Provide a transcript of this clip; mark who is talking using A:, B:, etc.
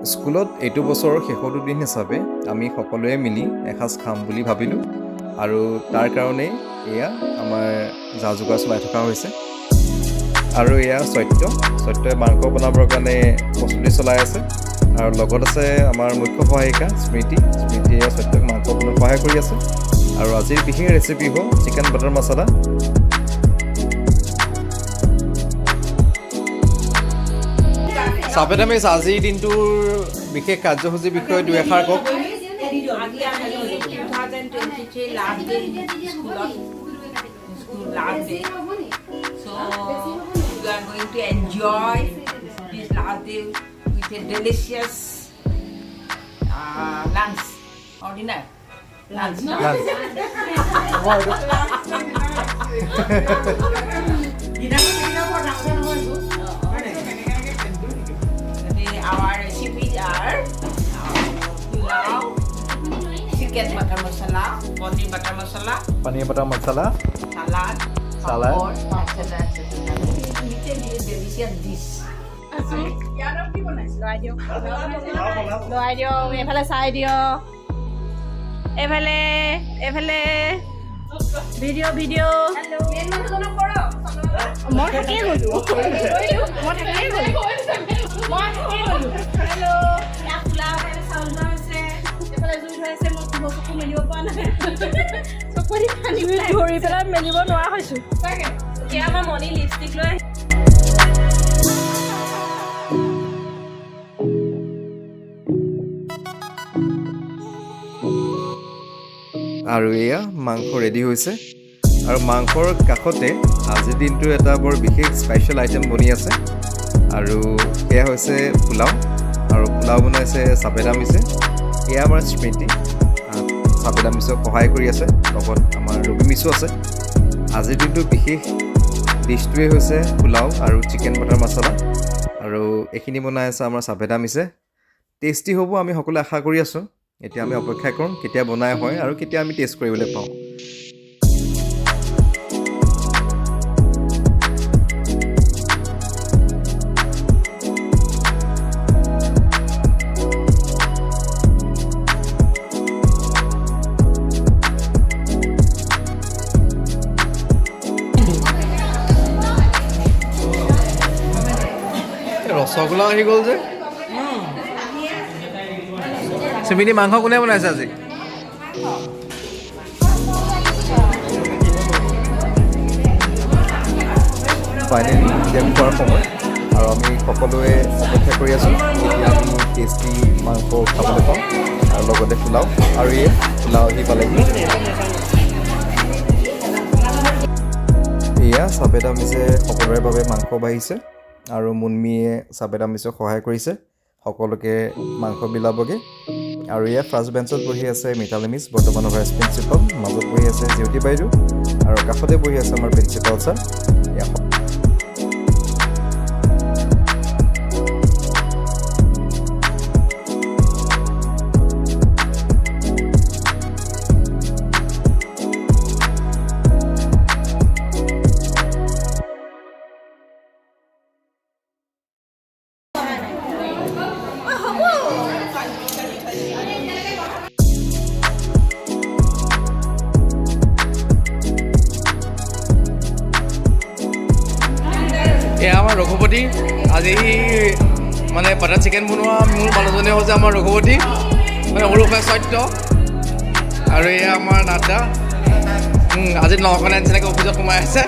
A: স্কুলত এইটো বছৰৰ শেষৰটো দিন হিচাপে আমি সকলোৱে মিলি এসাঁজ খাম বুলি ভাবিলোঁ আৰু তাৰ কাৰণেই এয়া আমাৰ যা যোগাৰ চলাই থকা হৈছে। আৰু এয়া সত্যই মাংস বনাবৰ কাৰণে প্ৰস্তুতি চলাই আছে আৰু লগত আছে আমাৰ মুখ্য সহায়িকা স্মৃতিয়ে সত্যক মাংস বনোৱাত সহায় কৰি আছে। আৰু আজিৰ বিশেষ ৰেচিপি হ'ল চিকেন বাটাৰ মছলা। চাপেটা মিছ আজিৰ দিনটোৰ বিশেষ কাৰ্যসূচীৰ বিষয়ে দুই এষাৰ কওক।
B: We are going to enjoy this last day with a delicious lunch or dinner. Lunch. Our recipes are pulao, chicken butter masala, paneer butter masala, salad, delicious dish.
C: লৰাই দিয়ক এইফালে চাই দিয়ক এইফালে ভিডিঅ' মই থাকিয়ে গ'লো ধৰি পেলাই মেলিব নোৱাৰা হৈছোঁ। এতিয়া আমাৰ মণি লিপষ্টিক লৈ
A: আৰু এয়া মাংস ৰেডি হৈছে আৰু মাংসৰ কাষতে আজিৰ দিনটো এটা বৰ বিশেষ স্পেচিয়েল আইটেম বনি আছে আৰু এয়া হৈছে পোলাও আৰু পোলাও বনাইছে চাপেটা মিছে। এয়া আমাৰ স্মৃতি চাপেটা মিছক সহায় কৰি আছে, লগত আমাৰ ৰবি মিছো আছে। আজিৰ দিনটোৰ বিশেষ ডিছটোৱে হৈছে পোলাও আৰু চিকেন বাটাৰ মছলা আৰু এইখিনি বনাই আছে আমাৰ চাপেটা মিছে। টেষ্টি হ'ব আমি সকলোৱে আশা কৰি আছোঁ। এতিয়া আমি অপেক্ষা কৰোঁ কেতিয়া বনাই হয় আৰু কেতিয়া আমি টেষ্ট কৰিবলৈ পাওঁ। ৰসগোল্লা আহি গ'ল যে। স্মৃতি মাংস কোনে বনাইছে আজি? ফাইনেলি এতিয়া খোৱাৰ সময় আৰু আমি সকলোৱে অপেক্ষা কৰি আছোঁ এতিয়া আমি টেষ্টি মাংস খাবলৈ পাওঁ আৰু লগতে পোলাও আৰু এই পোলাও আহি পালেহি। এয়া চাপেটা মিছে সকলোৰে বাবে মাংস বাঢ়িছে আৰু মুনমিয়ে চাপেটা মিছক সহায় কৰিছে সকলোকে মাংস বিলাবগৈ। আৰু এয়া ফাৰ্ষ্ট বেঞ্চত বহি আছে মিতালী মিছ, বৰ্তমানৰ ভাইচ প্ৰিন্সিপাল। মাজত বহি আছে জিউতি বাইদেউ আৰু কাষতে বহি আছে আমাৰ প্ৰিন্সিপাল ছাৰ। এয়া আমাৰ ৰঘুপতি। আজি মানে বাটাৰ চিকেন বনোৱা মোৰ মানুহজনে হৈছে আমাৰ ৰঘুপতি, মানে সৰুফাই সত্য। আৰু এয়া আমাৰ নাদা আজি 9খন নিচিনাকৈ অফিচত সোমাই আছে।